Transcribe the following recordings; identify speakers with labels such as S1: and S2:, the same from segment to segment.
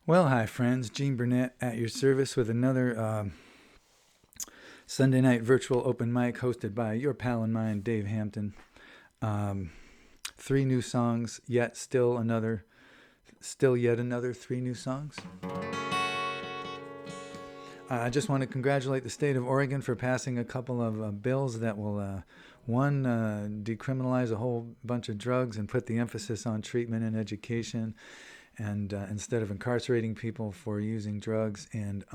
S1: Well, hi, friends. Gene Burnett at your service with another Sunday night virtual open mic hosted by your pal and mine, Dave Hampton. Um, Three new songs, yet another three new songs. I just want to congratulate the state of Oregon for passing a couple of bills that will, one, decriminalize a whole bunch of drugs and put the emphasis on treatment and education, and instead of incarcerating people for using drugs, and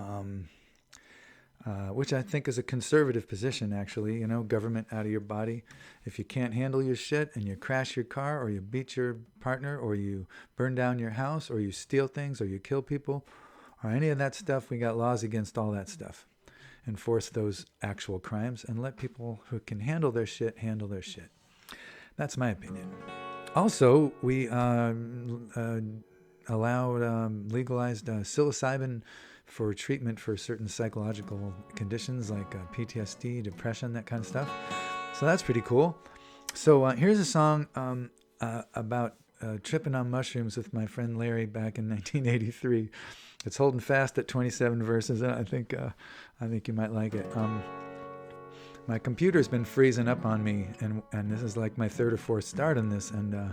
S1: which I think is a conservative position, actually. You know, government out of your body. If you can't handle your shit and you crash your car, or you beat your partner, or you burn down your house, or you steal things, or you kill people, or any of that stuff, we got laws against all that stuff. Enforce those actual crimes and let people who can handle their shit handle their shit. That's my opinion. Also, we legalized psilocybin for treatment for certain psychological conditions like PTSD, depression, that kind of stuff. So that's pretty cool. So here's a song about tripping on mushrooms with my friend Larry back in 1983. It's holding fast at 27 verses, and I think you might like it. My computer's been freezing up on me, and this is like my third or fourth start on this, and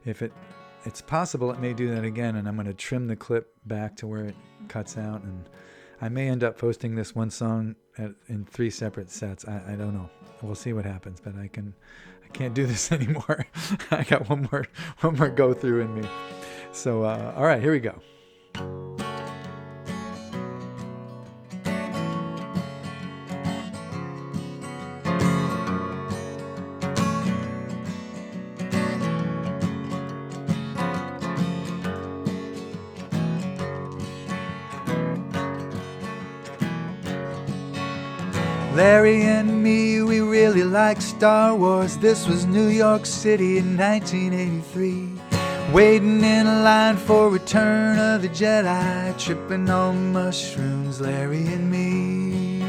S1: if it's possible it may do that again, and I'm going to trim the clip back to where it cuts out, and I may end up posting this one song in three separate sets. I don't know. We'll see what happens, but I can't do this anymore. I got one more go through in me. So all right, here we go. Larry and me, we really like Star Wars. This was New York City in 1983. Waiting in a line for Return of the Jedi. Tripping on mushrooms, Larry and me.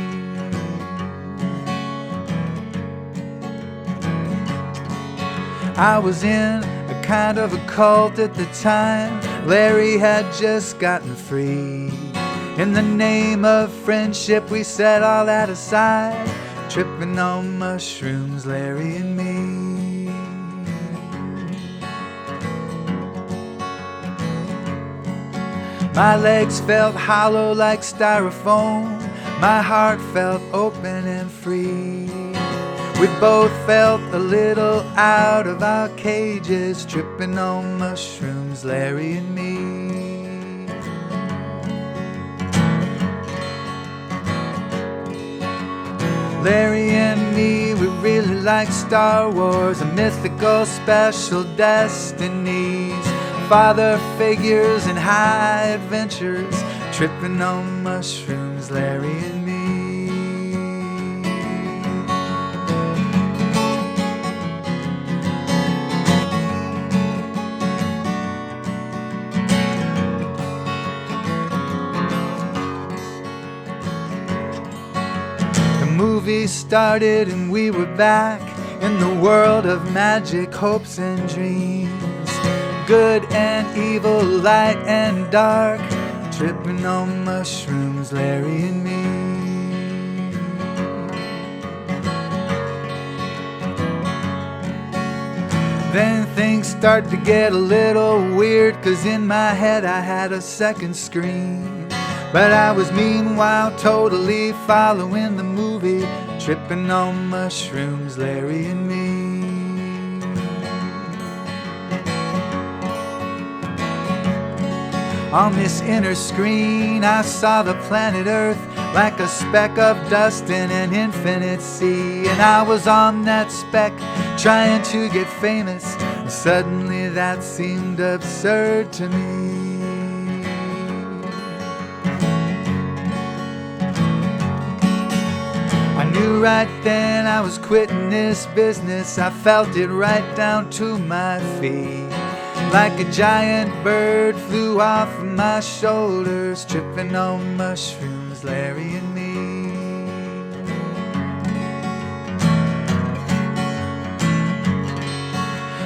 S1: I was in a kind of a cult at the time. Larry had just gotten free. In the name of friendship, we set all that aside. Tripping on mushrooms, Larry and me. My legs felt hollow like styrofoam. My heart felt open and free. We both felt a little out of our cages. Tripping on mushrooms, Larry and me. Larry and me, we really like Star Wars, and mythical special destinies, father figures and high adventures. Tripping on mushrooms, Larry and me. Movie started and we were back in the world of magic, hopes and dreams. Good and evil, light and dark. Tripping on mushrooms, Larry and me. Then things start to get a little weird, 'cause in my head I had a second screen. But I was meanwhile totally following the movie. Tripping on mushrooms, Larry and me. On this inner screen I saw the planet Earth like a speck of dust in an infinite sea. And I was on that speck trying to get famous, and suddenly that seemed absurd to me. I knew right then I was quitting this business. I felt it right down to my feet. Like a giant bird flew off of my shoulders. Tripping on mushrooms, Larry and me.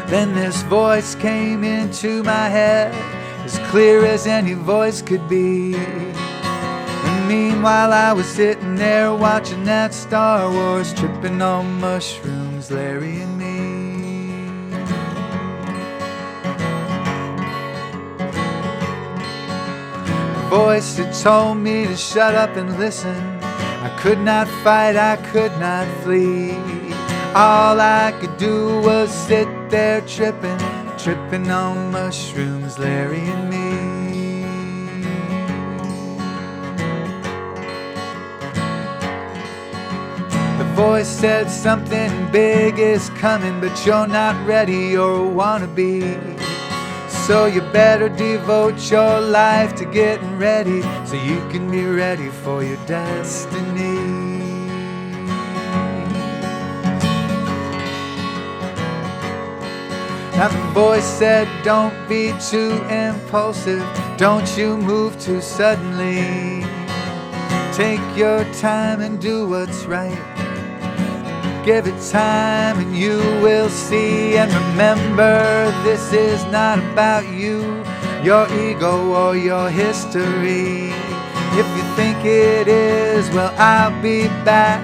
S1: Then this voice came into my head. as clear as any voice could be. And meanwhile I was sitting there watching that Star Wars, tripping on mushrooms, Larry and me. The voice that told me to shut up and listen, I could not fight, I could not flee. All I could do was sit there tripping, tripping on mushrooms, Larry and me. The voice said something big is coming, but you're not ready or wanna be. So you better devote your life to getting ready, so you can be ready for your destiny. Now the voice said, don't be too impulsive, don't you move too suddenly. Take your time and do what's right. Give it time and you will see. And remember, this is not about you, your ego or your history. If you think it is, well, I'll be back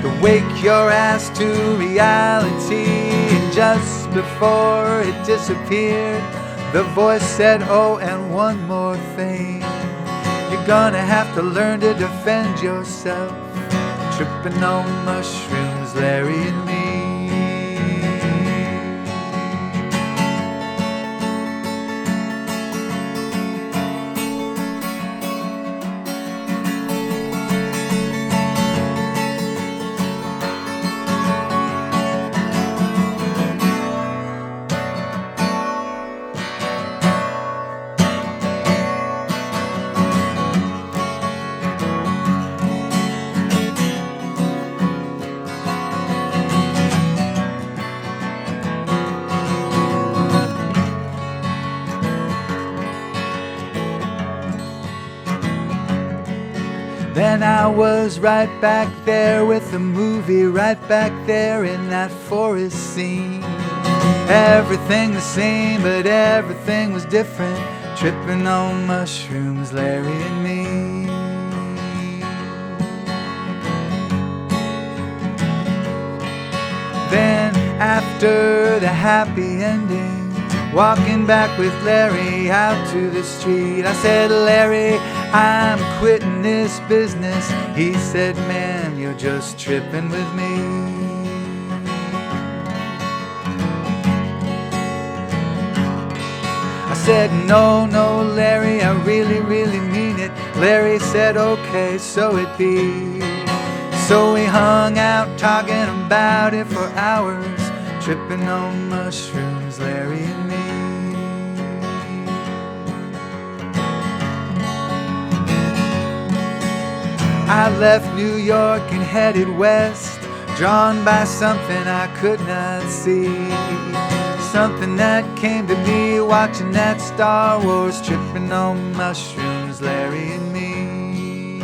S1: to wake your ass to reality. And just before it disappeared, the voice said, oh, and one more thing, you're gonna have to learn to defend yourself, tripping on mushrooms, Larry and me. Then I was right back there with the movie, right back there in that forest scene. Everything the same, but everything was different, tripping on mushrooms, Larry and me. Then after the happy ending, walking back with Larry out to the street, I said, Larry, I'm quitting this business. He said, man, you're just tripping with me. I said, no, no, Larry, I really, really mean it. Larry said, okay, so it be. So we hung out talking about it for hours, tripping on mushrooms, Larry and me. I left New York and headed west, drawn by something I could not see. Something that came to me watching that Star Wars, tripping on mushrooms, Larry and me.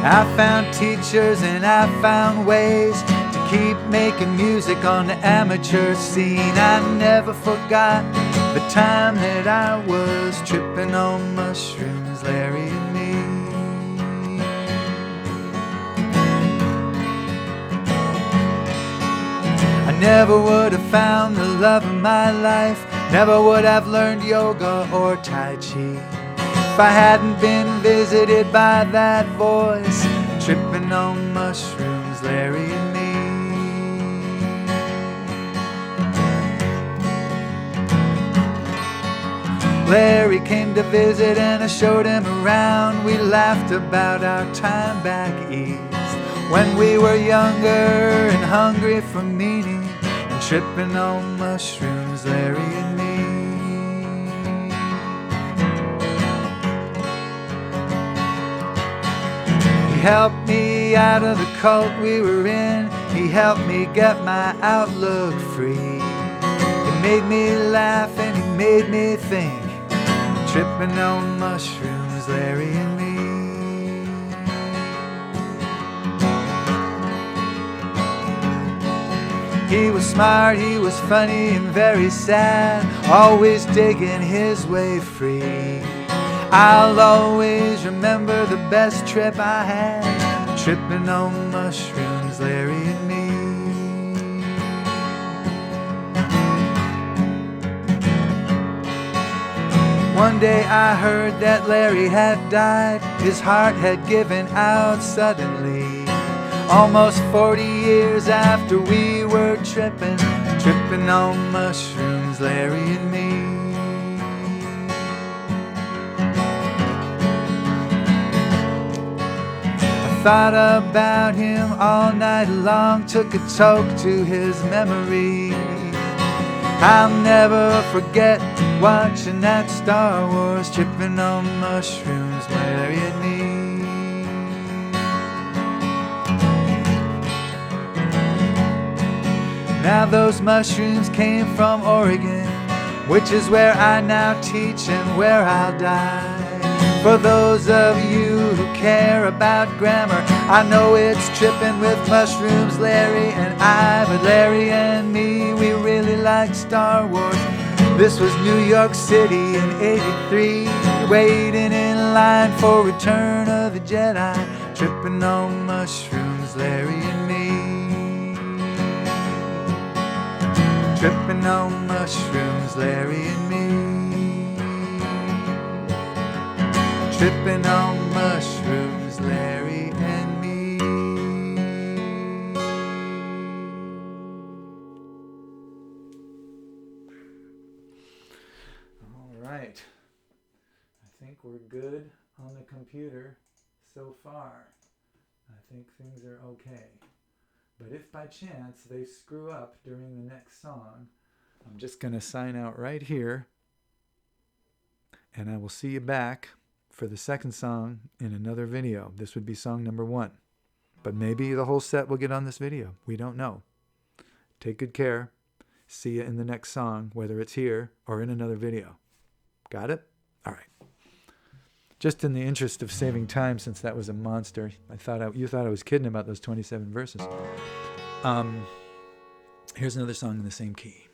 S1: I found teachers and I found ways to keep making music on the amateur scene. I never forgot the time that I was tripping on mushrooms, Larry and me. I never would have found the love of my life, never would have learned yoga or Tai Chi, if I hadn't been visited by that voice, tripping on mushrooms, Larry and me. Larry came to visit and I showed him around. We laughed about our time back east, when we were younger and hungry for meaning, and tripping on mushrooms, Larry and me. He helped me out of the cult we were in. He helped me get my outlook free. He made me laugh and he made me think, tripping on mushrooms, Larry and me. He was smart, he was funny and very sad, always digging his way free. I'll always remember the best trip I had, tripping on mushrooms, Larry and me. One day I heard that Larry had died, his heart had given out suddenly. Almost 40 years after we were tripping on mushrooms, Larry and me. I thought about him all night long, took a toke to his memory. I'll never forget watching that Star Wars, tripping on mushrooms, Larry and me. Now those mushrooms came from Oregon, which is where I now teach and where I'll die. For those of you who care about grammar, I know it's tripping with mushrooms, Larry and I. But Larry and me, we really like Star Wars. This was New York City in '83, waiting in line for Return of the Jedi, tripping on mushrooms, Larry and me. Tripping on mushrooms, Larry and me. Tripping on mushrooms, Larry and me. All right. I think we're good on the computer so far. I think things are okay. But if by chance they screw up during the next song, I'm just going to sign out right here. And I will see you back for the second song in another video. This would be song number 1. But maybe the whole set will get on this video. We don't know. Take good care. See you in the next song, whether it's here or in another video. Got it? All right. Just in the interest of saving time, since that was a monster, you thought I was kidding about those 27 verses. Here's another song in the same key.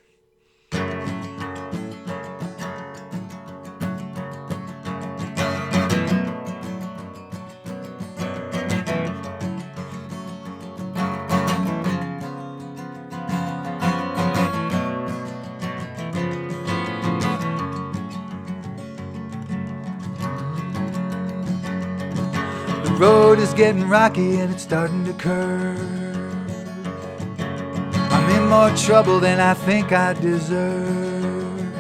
S1: The road is getting rocky and it's starting to curve. I'm in more trouble than I think I deserve.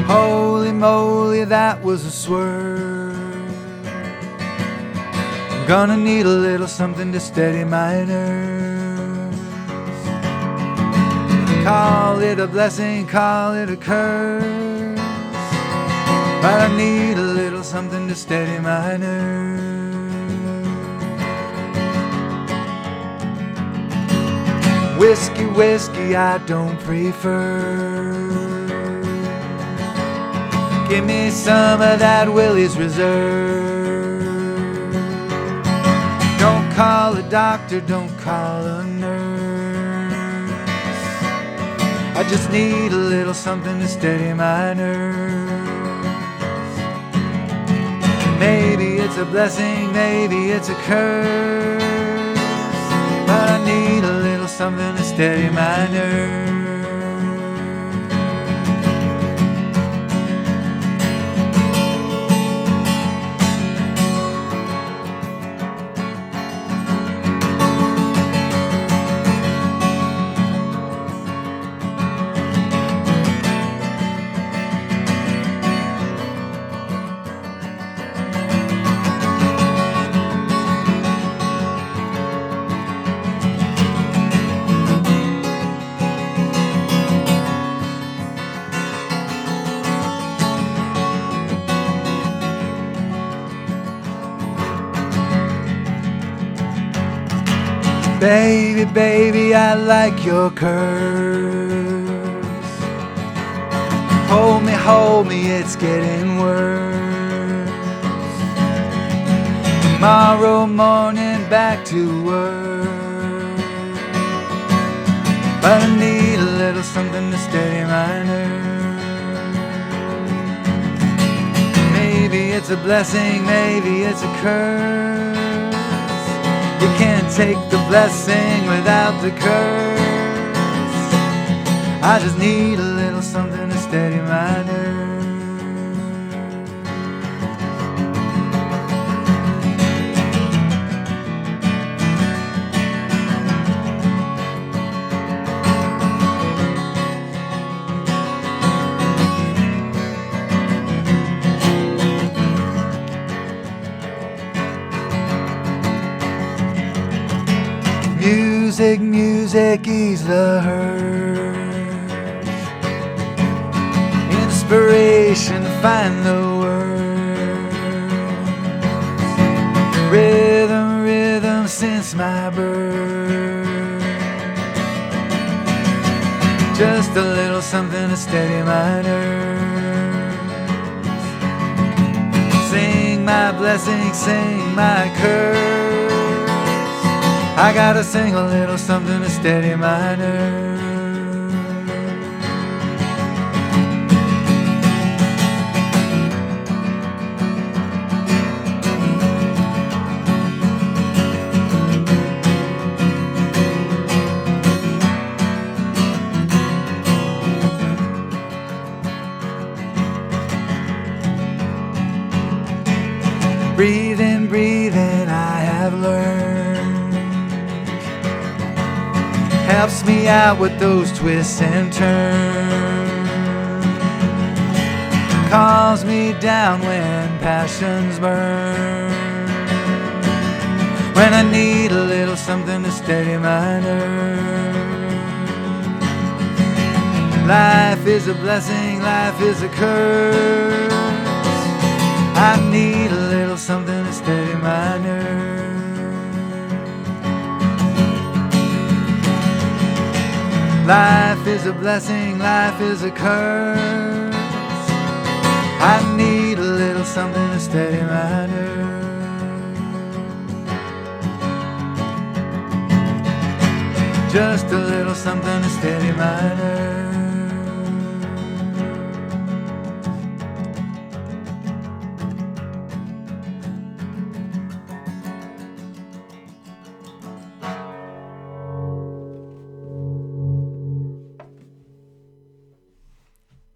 S1: Holy moly, that was a swerve. I'm gonna need a little something to steady my nerves. Call it a blessing, call it a curse, but I need a little something to steady my nerves. Whiskey, whiskey, I don't prefer. Give me some of that Willie's Reserve. Don't call a doctor, don't call a nurse. I just need a little something to steady my nerves. Maybe it's a blessing, maybe it's a curse, but I need a little something to steady my nerves. Baby, baby, I like your curves. Hold me, it's getting worse. Tomorrow morning, back to work. but I need a little something to steady my nerves. Maybe it's a blessing, maybe it's a curse. You can't take the blessing without the curse. I just need a little something to steady my nerves. Music, music, ease the hurt. Inspiration to find the words. Rhythm, rhythm since my birth. Just a little something to steady my nerves. Sing my blessing, sing my curse. I gotta sing a little something to steady my nerves. Breathing, breathing, I have learned. Helps me out with those twists and turns. Calms me down when passions burn. When I need a little something to steady my nerves. Life is a blessing, life is a curse. I need a little something to steady my nerves. Life is a blessing, life is a curse. I need a little something to steady my nerves. Just a little something to steady my nerves.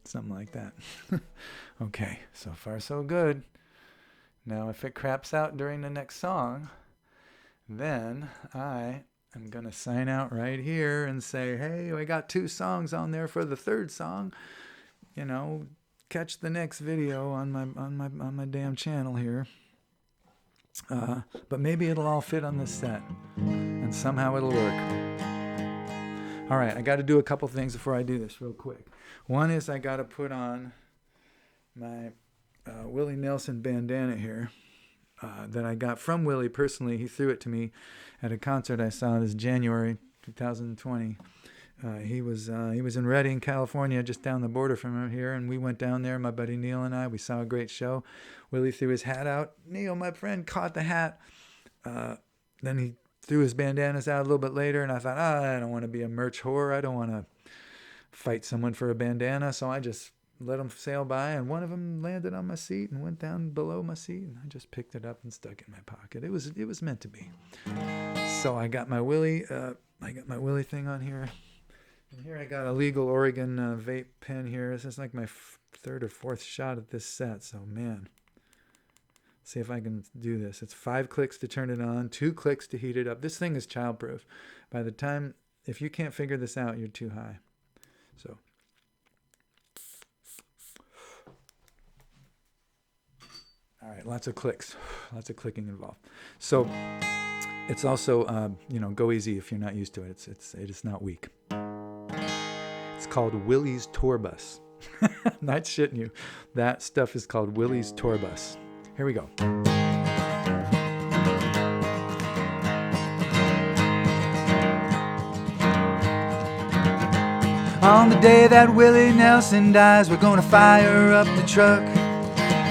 S1: Something like that. Okay, so far so good. Now if it craps out during the next song, then I am going to sign out right here and say, hey, I got 2 songs on there for the 3rd song. You know, catch the next video on my damn channel here. But maybe it'll all fit on this set, and somehow it'll work. All right, I got to do a couple things before I do this real quick. One is I got to put on my Willie Nelson bandana here that I got from Willie personally. He threw it to me at a concert I saw this January 2020. He was in Redding, California, just down the border from here, and we went down there, my buddy Neil and I. We saw a great show. Willie threw his hat out. Neil, my friend, caught the hat. Then he threw his bandanas out a little bit later, and I thought, I don't want to be a merch whore. I don't want to fight someone for a bandana, so I just let them sail by, and one of them landed on my seat and went down below my seat, and I just picked it up and stuck it in my pocket. It was meant to be. So I got my Willie thing on here, and here I got a legal Oregon vape pen here. This is like my 3rd or 4th shot at this set, so man. See if I can do this. It's 5 clicks to turn it on, 2 clicks to heat it up. This thing is childproof. By the time, if you can't figure this out, you're too high. So, all right, lots of clicks, lots of clicking involved. So, it's also, go easy if you're not used to it. It is not weak. It's called Willie's Tour Bus. Not shitting you. That stuff is called Willie's Tour Bus. Here we go. On the day that Willie Nelson dies, we're gonna fire up the truck,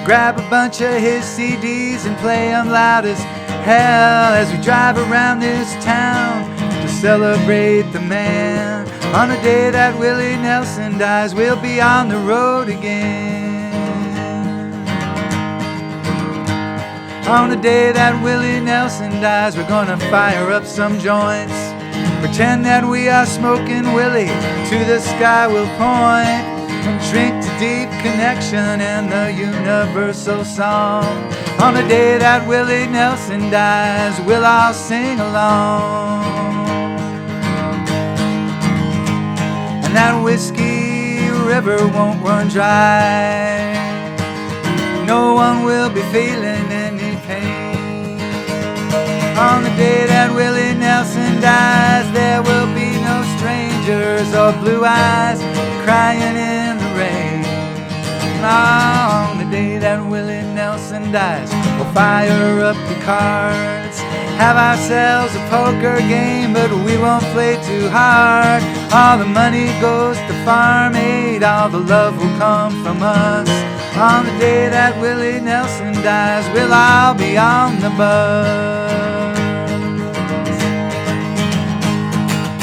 S1: grab a bunch of his CDs and play them loud as hell as we drive around this town to celebrate the man On the day that Willie Nelson dies, we'll be on the road again. On the day that Willie Nelson dies, we're gonna fire up some joints, pretend that we are smoking Willie, to the sky we'll point, and drink to deep connection in the universal song. On the day that Willie Nelson dies, we'll all sing along. And that whiskey river won't run dry. No one will be feeling any pain. On the day that Willie Nelson dies, there will be no strangers or blue eyes crying in the rain. On the day that Willie Nelson dies, we'll fire up the cards, have ourselves a poker game, but we won't play too hard. All the money goes to Farm Aid, all the love will come from us. On the day that Willie Nelson dies, we'll all be on the bus.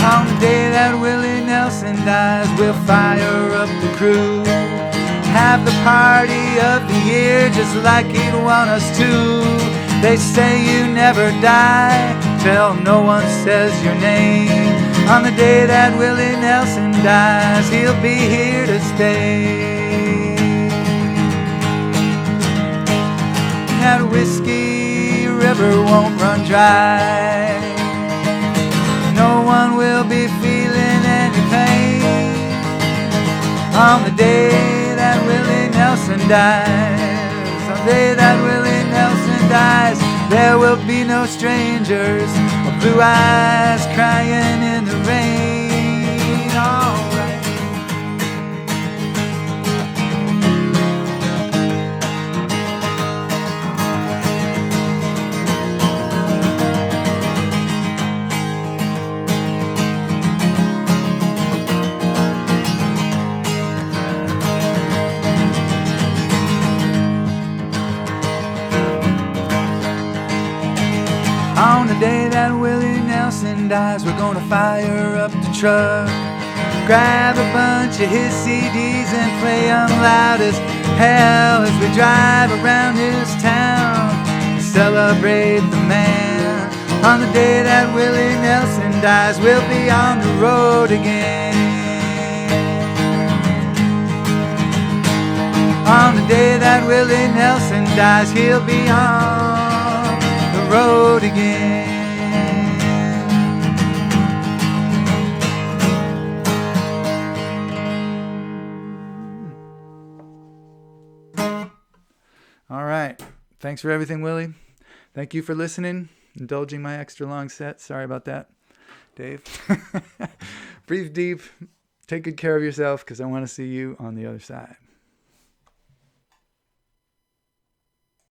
S1: On the day that Willie Nelson dies, we'll fire up the crew, have the party of the year just like he'd want us to. They say you never die till no one says your name. On the day that Willie Nelson dies, he'll be here to stay. That whiskey river won't run dry. No one will be feeling any pain. On the day that Willie Nelson dies, on the day that Willie Nelson dies, there will be no strangers or blue eyes crying in the rain. All right. On the day that Willie Nelson dies, we're gonna fire up the truck, grab a bunch of his CDs and play them loud as hell as we drive around his town to celebrate the man. On the day that Willie Nelson dies, we'll be on the road again. On the day that Willie Nelson dies, he'll be on the road again. All right. Thanks for everything, Willie. Thank you for listening, indulging my extra long set. Sorry about that, Dave. Breathe deep. Take good care of yourself, because I want to see you on the other side.